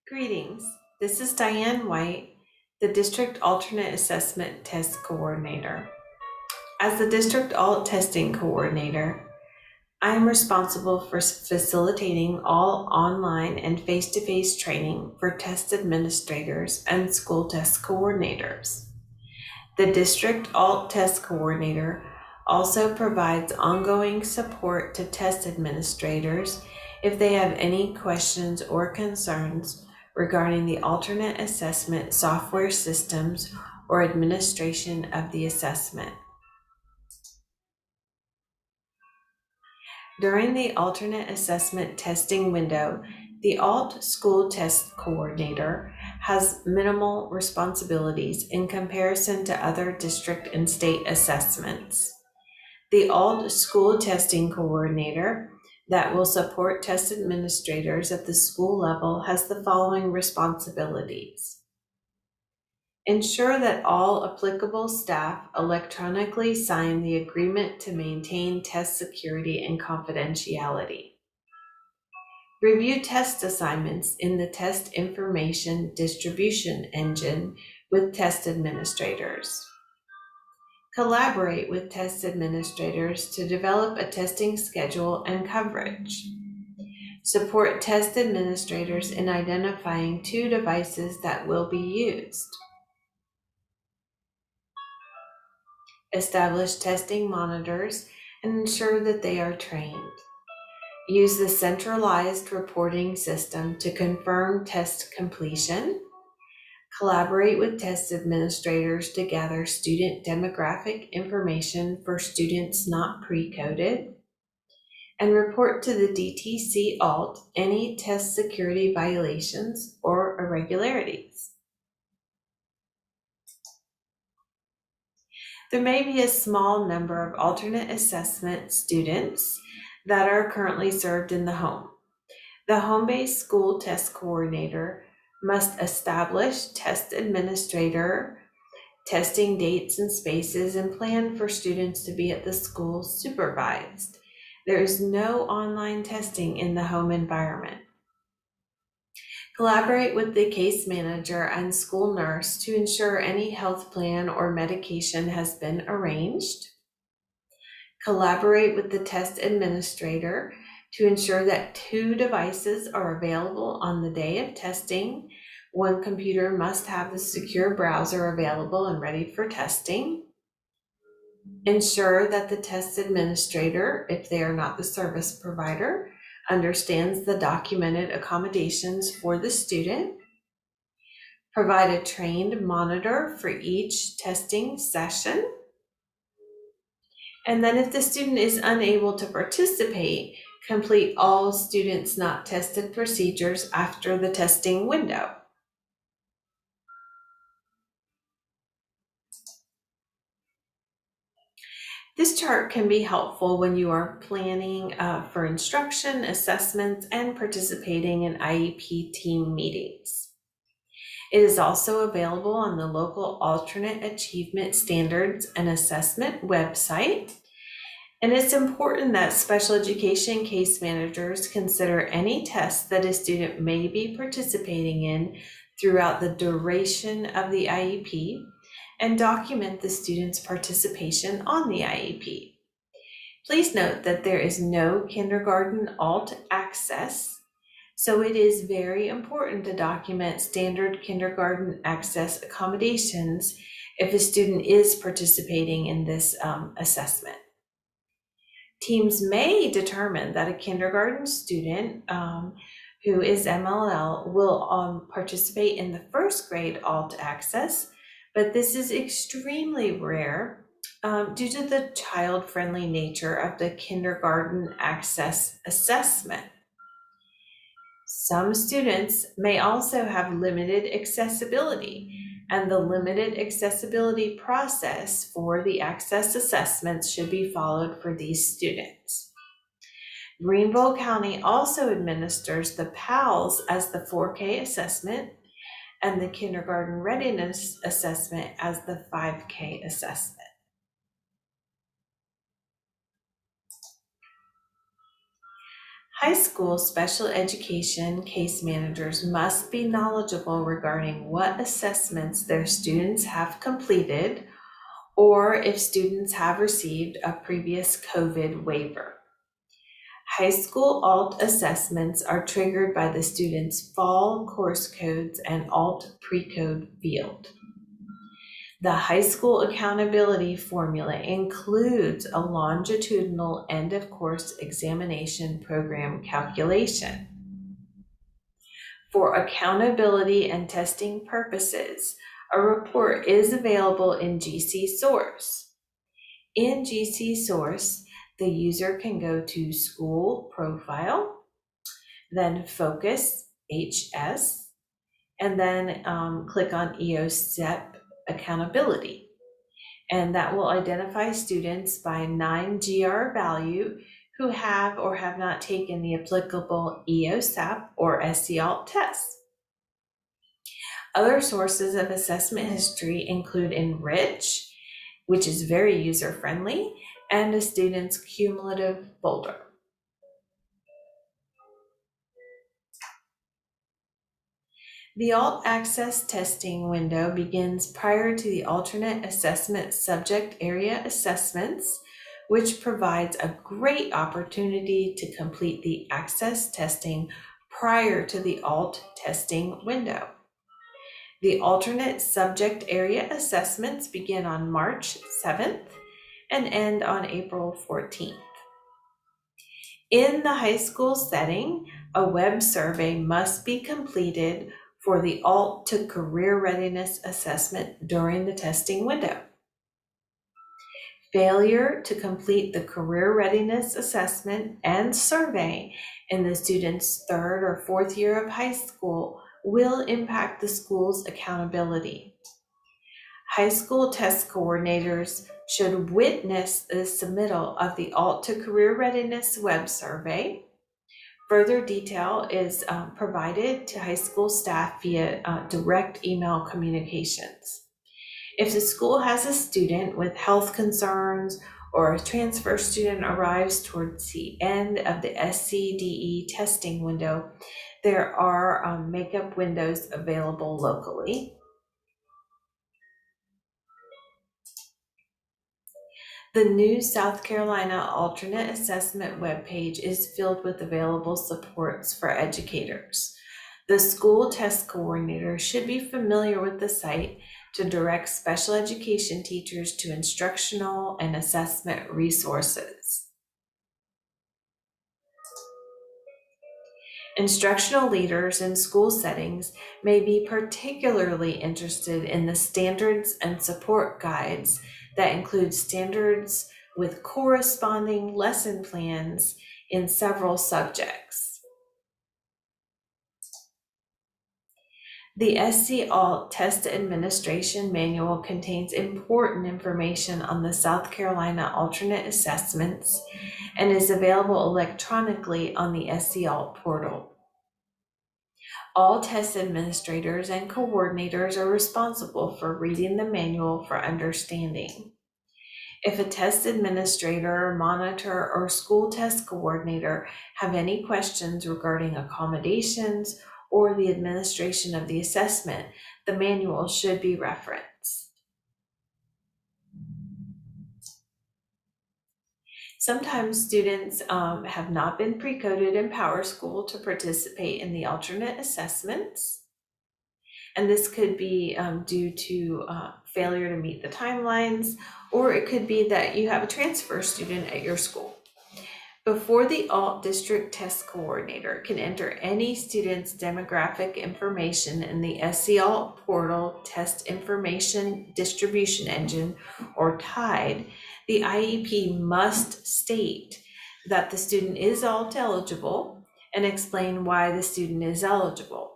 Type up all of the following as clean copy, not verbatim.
Greetings. This is Diane White, the District Alternate Assessment Test Coordinator. As the District Alt Testing Coordinator, I am responsible for facilitating all online and face-to-face training for test administrators and school test coordinators. The District Alt Test Coordinator also provides ongoing support to test administrators if they have any questions or concerns regarding the alternate assessment software systems or administration of the assessment. During the alternate assessment testing window, the ALT School Test Coordinator has minimal responsibilities in comparison to other district and state assessments. The ALT School Testing Coordinator that will support test administrators at the school level has the following responsibilities. Ensure that all applicable staff electronically sign the agreement to maintain test security and confidentiality. Review test assignments in the test information distribution engine with test administrators. Collaborate with test administrators to develop a testing schedule and coverage. Support test administrators in identifying 2 devices that will be used. Establish testing monitors and ensure that they are trained. Use the centralized reporting system to confirm test completion. Collaborate with test administrators to gather student demographic information for students not pre-coded, and report to the DTC ALT any test security violations or irregularities. There may be a small number of alternate assessment students that are currently served in the home. The home-based school test coordinator must establish test administrator testing dates and spaces and plan for students to be at the school supervised. There is no online testing in the home environment. Collaborate with the case manager and school nurse to ensure any health plan or medication has been arranged. Collaborate with the test administrator to ensure that 2 devices are available on the day of testing. One computer must have the secure browser available and ready for testing. Ensure that the test administrator, if they are not the service provider, understands the documented accommodations for the student. Provide a trained monitor for each testing session. And then if the student is unable to participate, complete all students not tested procedures after the testing window. This chart can be helpful when you are planning for instruction, assessments, and participating in IEP team meetings. It is also available on the local Alternate Achievement Standards and Assessment website. And it's important that special education case managers consider any test that a student may be participating in throughout the duration of the IEP and document the student's participation on the IEP. Please note that there is no kindergarten alt access, so it is very important to document standard kindergarten access accommodations if a student is participating in this assessment. Teams may determine that a kindergarten student who is MLL will participate in the first grade alt access, but this is extremely rare due to the child-friendly nature of the kindergarten access assessment. Some students may also have limited accessibility, and the limited accessibility process for the access assessments should be followed for these students. Greenville County also administers the PALS as the 4K assessment and the kindergarten readiness assessment as the 5K assessment. High school special education case managers must be knowledgeable regarding what assessments their students have completed or if students have received a previous COVID waiver. High school ALT assessments are triggered by the student's fall course codes and ALT pre-code field. The high school accountability formula includes a longitudinal end-of-course examination program calculation. For accountability and testing purposes, a report is available in GC Source. In GC Source, the user can go to School Profile, then Focus HS, and then click on EOSTEP Accountability. And that will identify students by 9GR value who have or have not taken the applicable EOSAP or SCALT tests. Other sources of assessment history include Enrich, which is very user-friendly, and a student's cumulative folder. The ALT Access testing window begins prior to the alternate assessment subject area assessments, which provides a great opportunity to complete the access testing prior to the ALT testing window. The alternate subject area assessments begin on March 7th and end on April 14th. In the high school setting, a web survey must be completed for the ALT to Career Readiness Assessment during the testing window. Failure to complete the Career Readiness Assessment and survey in the student's third or fourth year of high school will impact the school's accountability. High school test coordinators should witness the submittal of the ALT to Career Readiness web survey. Further detail is provided to high school staff via direct email communications. If the school has a student with health concerns or a transfer student arrives towards the end of the SCDE testing window, there are makeup windows available locally. The new South Carolina Alternate Assessment webpage is filled with available supports for educators. The school test coordinator should be familiar with the site to direct special education teachers to instructional and assessment resources. Instructional leaders in school settings may be particularly interested in the standards and support guides that include standards with corresponding lesson plans in several subjects. The SCALT Test Administration Manual contains important information on the South Carolina alternate assessments and is available electronically on the SCALT portal. All test administrators and coordinators are responsible for reading the manual for understanding. If a test administrator, monitor, or school test coordinator have any questions regarding accommodations or the administration of the assessment, the manual should be referenced. Sometimes students have not been pre-coded in PowerSchool to participate in the alternate assessments. And this could be due to failure to meet the timelines, or it could be that you have a transfer student at your school. Before the ALT district test coordinator can enter any student's demographic information in the SCALT portal test information distribution engine, or TIDE, the IEP must state that the student is ALT eligible and explain why the student is eligible.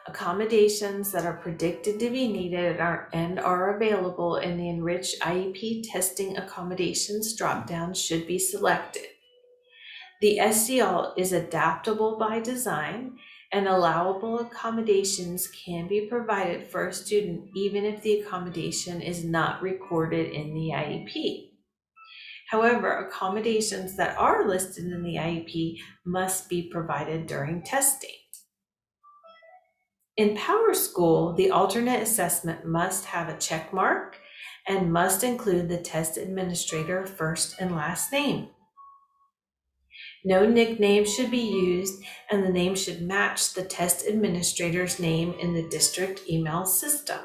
Accommodations that are predicted to be needed and are available in the Enrich IEP testing accommodations dropdown should be selected. The SCALT is adaptable by design, and allowable accommodations can be provided for a student even if the accommodation is not recorded in the IEP. However, accommodations that are listed in the IEP must be provided during testing. In PowerSchool, the alternate assessment must have a check mark and must include the test administrator first and last name. No nickname should be used, and the name should match the test administrator's name in the district email system.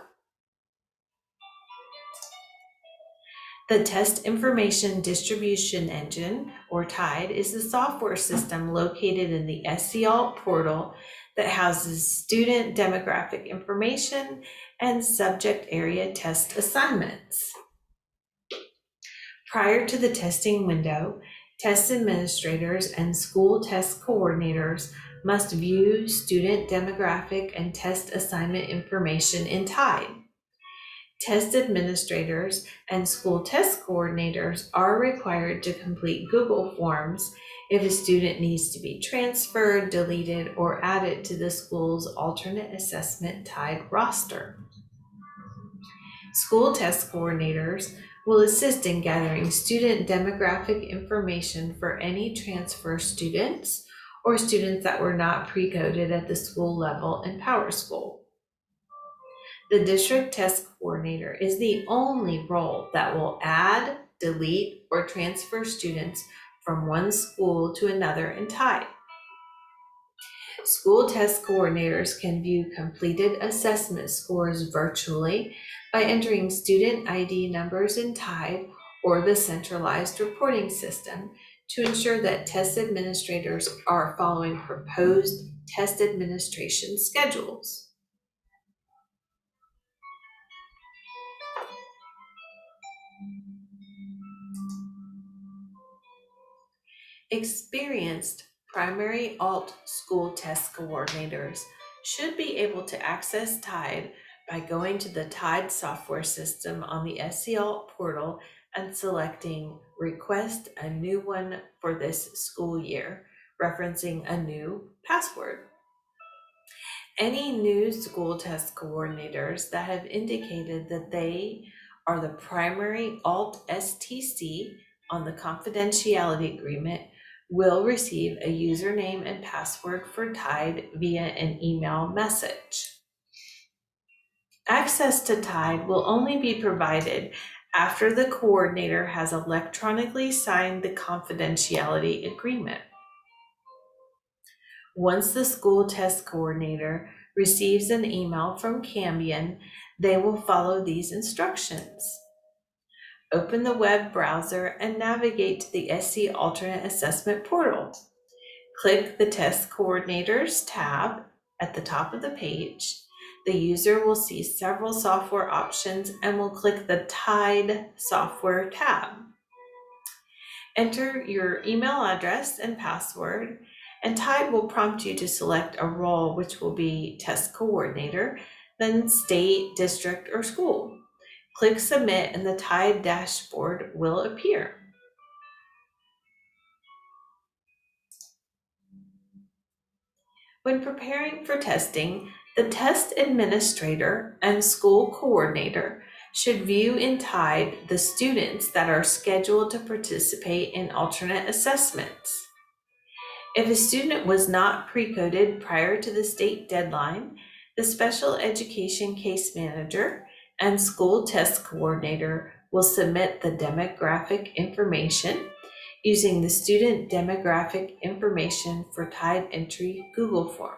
The Test Information Distribution Engine, or TIDE, is the software system located in the SCALT portal that houses student demographic information and subject area test assignments. Prior to the testing window, test administrators and school test coordinators must view student demographic and test assignment information in TIDE. Test administrators and school test coordinators are required to complete Google Forms if a student needs to be transferred, deleted, or added to the school's alternate assessment TIDE roster. School test coordinators will assist in gathering student demographic information for any transfer students or students that were not pre-coded at the school level in PowerSchool. The district test coordinator is the only role that will add, delete, or transfer students from one school to another in TIDE. School test coordinators can view completed assessment scores virtually by entering student ID numbers in TIDE or the centralized reporting system to ensure that test administrators are following proposed test administration schedules. Experienced primary alt school test coordinators should be able to access TIDE by going to the TIDE software system on the SCALT portal and selecting Request a New One for this school year, referencing a new password. Any new school test coordinators that have indicated that they are the primary alt STC on the confidentiality agreement will receive a username and password for TIDE via an email message. Access to TIDE will only be provided after the coordinator has electronically signed the confidentiality agreement. Once the school test coordinator receives an email from Cambion, they will follow these instructions. Open the web browser and navigate to the SC Alternate Assessment portal. Click the Test Coordinators tab at the top of the page. The user will see several software options and will click the TIDE Software tab. Enter your email address and password, and TIDE will prompt you to select a role, which will be Test Coordinator, then State, District, or School. Click Submit and the TIDE dashboard will appear. When preparing for testing, the test administrator and school coordinator should view in TIDE the students that are scheduled to participate in alternate assessments. If a student was not pre-coded prior to the state deadline, the special education case manager and school test coordinator will submit the demographic information using the student demographic information for TIDE entry Google form.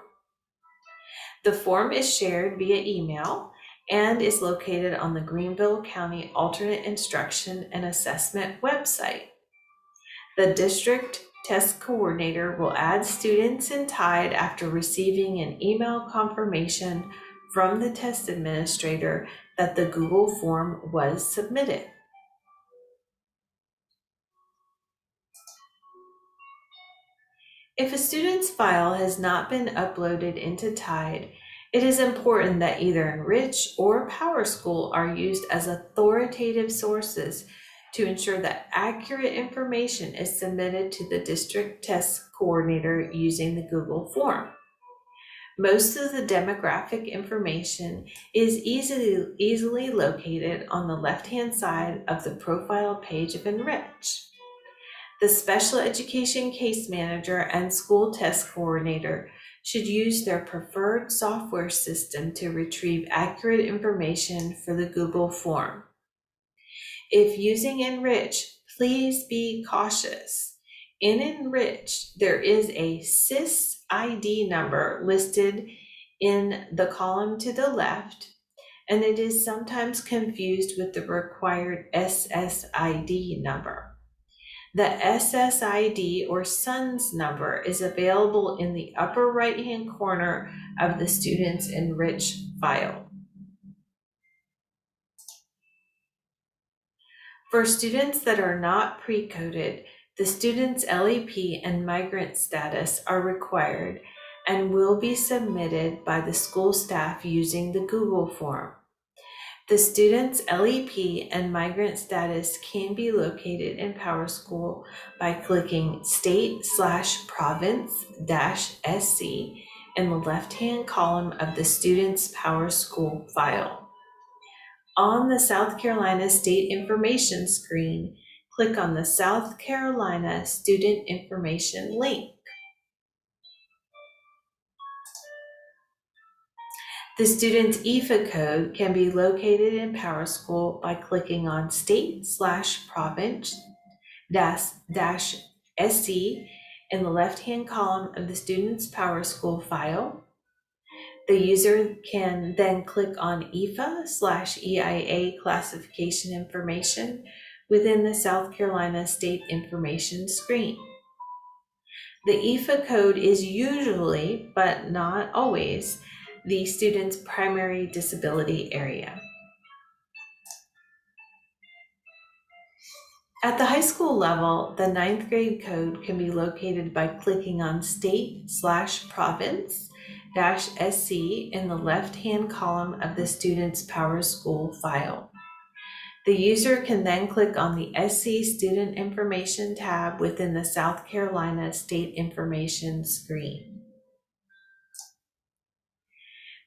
The form is shared via email and is located on the Greenville County Alternate Instruction and Assessment website. The district test coordinator will add students in TIDE after receiving an email confirmation from the test administrator that the Google form was submitted. If a student's file has not been uploaded into TIDE, it is important that either Enrich or PowerSchool are used as authoritative sources to ensure that accurate information is submitted to the district test coordinator using the Google form. Most of the demographic information is easily located on the left-hand side of the profile page of Enrich. The special education case manager and school test coordinator should use their preferred software system to retrieve accurate information for the Google form. If using Enrich, please be cautious. In Enrich, there is a SIS ID number listed in the column to the left, and it is sometimes confused with the required SSID number. The SSID or SUNS number is available in the upper right-hand corner of the student's Enrich file. For students that are not pre-coded, the student's LEP and migrant status are required and will be submitted by the school staff using the Google form. The student's LEP and migrant status can be located in PowerSchool by clicking state/province-SC in the left-hand column of the student's PowerSchool file. On the South Carolina State Information screen, click on the South Carolina Student Information link. The student's IFA code can be located in PowerSchool by clicking on state/province-SC in the left-hand column of the student's PowerSchool file. The user can then click on IFA/EIA classification information within the South Carolina State Information screen. The IFA code is usually, but not always, the student's primary disability area. At the high school level, the 9th grade code can be located by clicking on state/province-SC in the left-hand column of the student's PowerSchool file. The user can then click on the SC Student Information tab within the South Carolina State Information screen.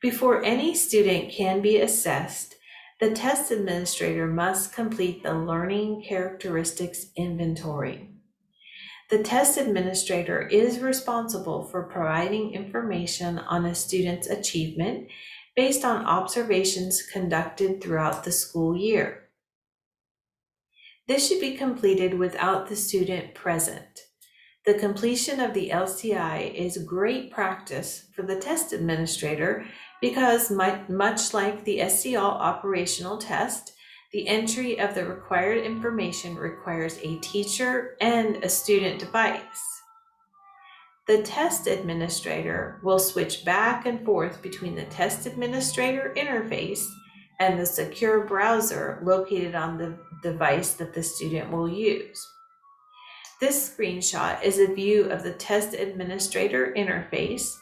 Before any student can be assessed, the test administrator must complete the Learning Characteristics Inventory. The test administrator is responsible for providing information on a student's achievement based on observations conducted throughout the school year. This should be completed without the student present. The completion of the LCI is great practice for the test administrator because much like the SCL operational test, the entry of the required information requires a teacher and a student device. The test administrator will switch back and forth between the test administrator interface and the secure browser located on the device that the student will use. This screenshot is a view of the test administrator interface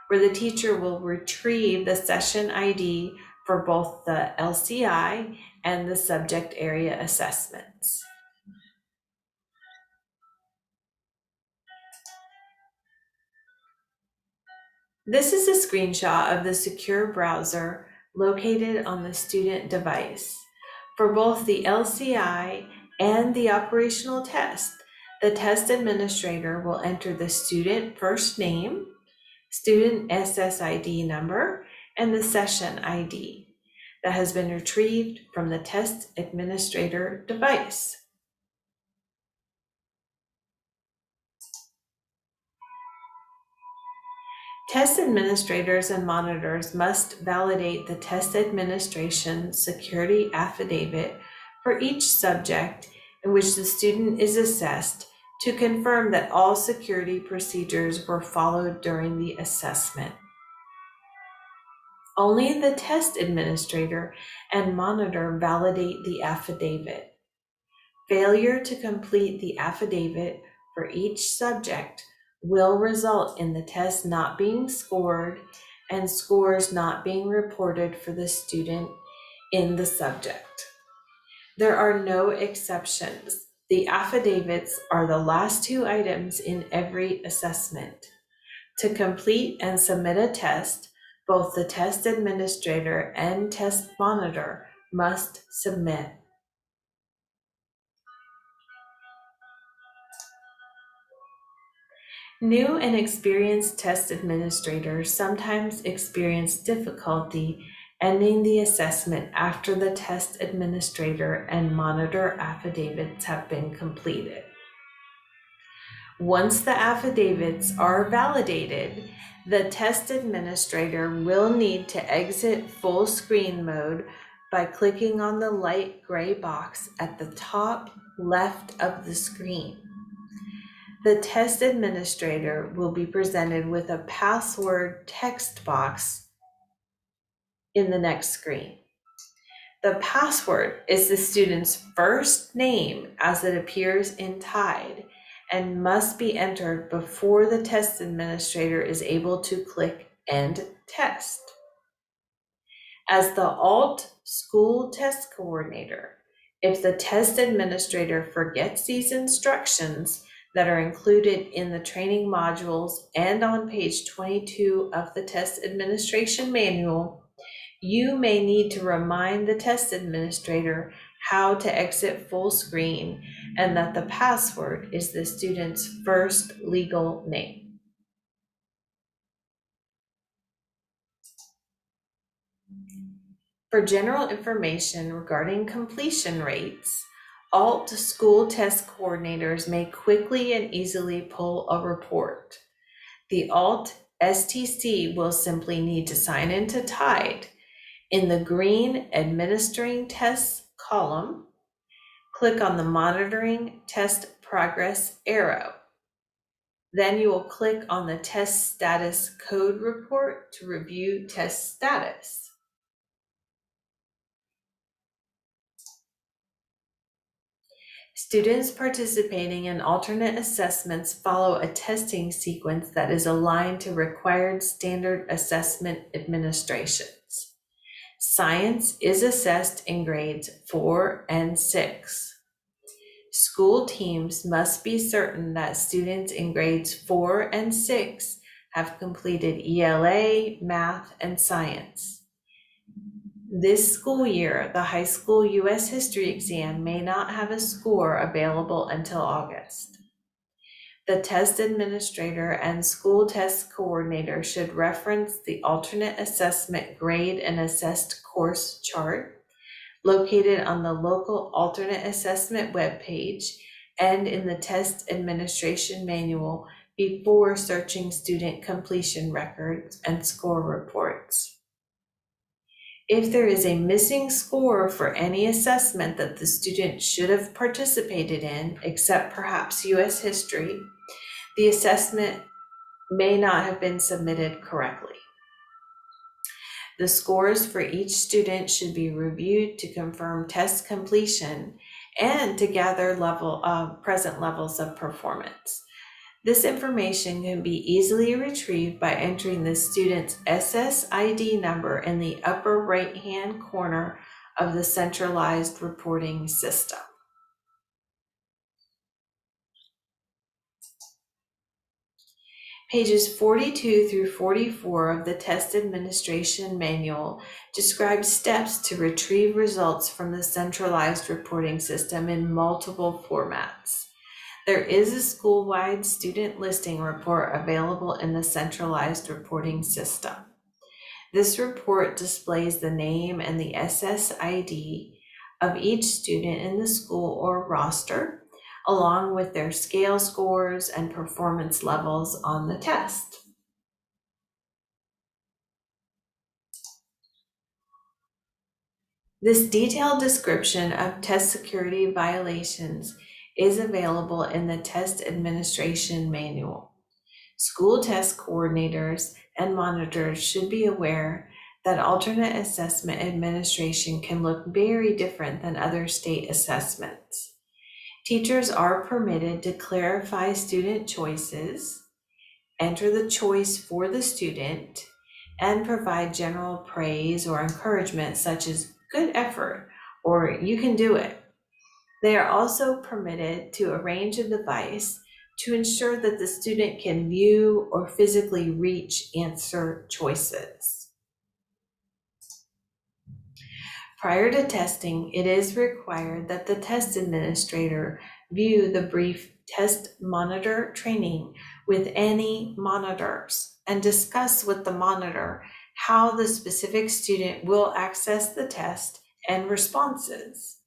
where the teacher will retrieve the session ID for both the LCI and the subject area assessments. This is a screenshot of the secure browser located on the student device. For both the LCI and the operational test, the test administrator will enter the student first name, student SSID number, and the session ID that has been retrieved from the test administrator device. Test administrators and monitors must validate the test administration security affidavit for each subject in which the student is assessed to confirm that all security procedures were followed during the assessment. Only the test administrator and monitor validate the affidavit. Failure to complete the affidavit for each subject will result in the test not being scored and scores not being reported for the student in the subject. There are no exceptions. The affidavits are the last two items in every assessment. To complete and submit a test, both the test administrator and test monitor must submit. New and experienced test administrators sometimes experience difficulty ending the assessment after the test administrator and monitor affidavits have been completed. Once the affidavits are validated, the test administrator will need to exit full screen mode by clicking on the light gray box at the top left of the screen. The test administrator will be presented with a password text box in the next screen. The password is the student's first name as it appears in TIDE and must be entered before the test administrator is able to click End Test. As the ALT school test coordinator, if the test administrator forgets these instructions that are included in the training modules and on page 22 of the test administration manual, you may need to remind the test administrator how to exit full screen and that the password is the student's first legal name. For general information regarding completion rates, ALT school test coordinators may quickly and easily pull a report. The ALT STC will simply need to sign into TIDE. In the green Administering Tests column, click on the Monitoring Test Progress arrow. Then you will click on the Test Status Code Report to review test status. Students participating in alternate assessments follow a testing sequence that is aligned to required standard assessment administrations. Science is assessed in grades 4 and 6. School teams must be certain that students in grades 4 and 6 have completed ELA, math, and science. This school year, the high school U.S. history exam may not have a score available until August. The test administrator and school test coordinator should reference the alternate assessment grade and assessed course chart located on the local alternate assessment webpage and in the test administration manual before searching student completion records and score reports. If there is a missing score for any assessment that the student should have participated in, except perhaps U.S. history, the assessment may not have been submitted correctly. The scores for each student should be reviewed to confirm test completion and to gather present levels of performance. This information can be easily retrieved by entering the student's SSID number in the upper right-hand corner of the centralized reporting system. Pages 42 through 44 of the Test Administration Manual describe steps to retrieve results from the centralized reporting system in multiple formats. There is a school-wide student listing report available in the centralized reporting system. This report displays the name and the SSID of each student in the school or roster, along with their scale scores and performance levels on the test. This detailed description of test security violations is available in the Test Administration Manual. School test coordinators and monitors should be aware that alternate assessment administration can look very different than other state assessments. Teachers are permitted to clarify student choices, enter the choice for the student, and provide general praise or encouragement such as good effort or you can do it. They are also permitted to arrange a device to ensure that the student can view or physically reach answer choices. Prior to testing, it is required that the test administrator view the brief test monitor training with any monitors and discuss with the monitor how the specific student will access the test and responses.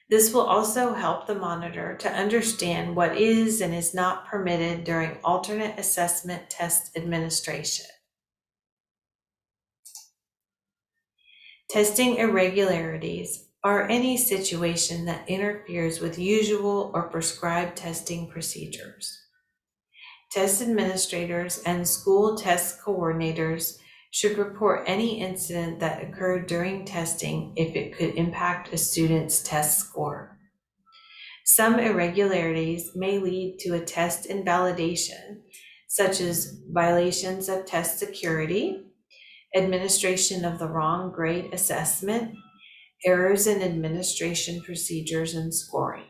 This will also help the monitor to understand what is and is not permitted during alternate assessment test administration. Testing irregularities are any situation that interferes with usual or prescribed testing procedures. Test administrators and school test coordinators should report any incident that occurred during testing if it could impact a student's test score. Some irregularities may lead to a test invalidation, such as violations of test security, administration of the wrong grade assessment, errors in administration procedures, and scoring.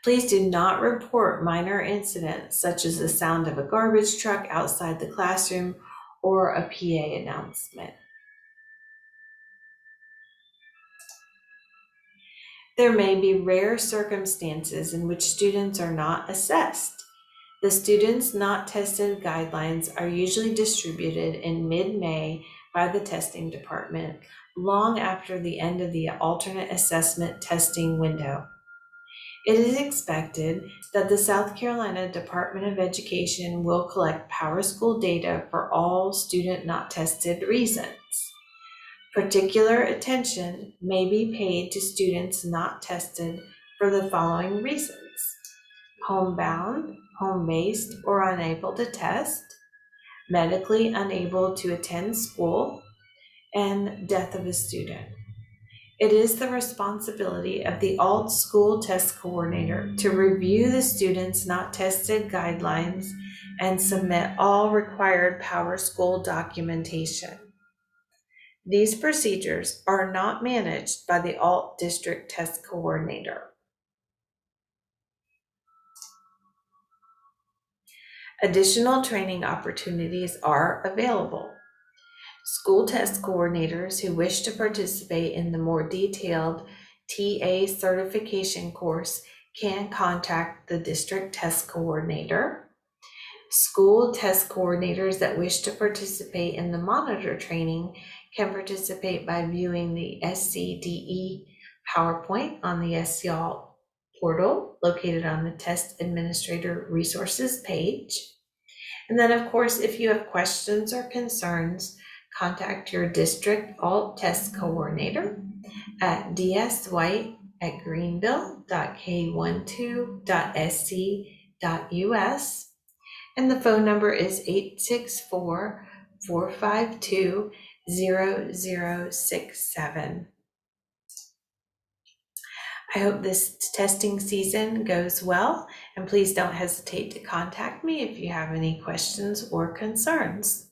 Please do not report minor incidents such as the sound of a garbage truck outside the classroom or a PA announcement. There may be rare circumstances in which students are not assessed. The students not tested guidelines are usually distributed in mid-May by the testing department, long after the end of the alternate assessment testing window. It is expected that the South Carolina Department of Education will collect PowerSchool data for all student not tested reasons. Particular attention may be paid to students not tested for the following reasons: homebound, home-based, or unable to test, medically unable to attend school, and death of a student. It is the responsibility of the alt school test coordinator to review the students not tested guidelines and submit all required PowerSchool documentation. These procedures are not managed by the alt district test coordinator. Additional training opportunities are available. School test coordinators who wish to participate in the more detailed TA certification course can contact the district test coordinator. School test coordinators that wish to participate in the monitor training can participate by viewing the SCDE PowerPoint on the SCALT portal located on the Test Administrator Resources page. And then, of course, if you have questions or concerns, contact your district alt test coordinator at dswhite@greenville.k12.sc.us. And the phone number is 864-452-0067. I hope this testing season goes well, and please don't hesitate to contact me if you have any questions or concerns.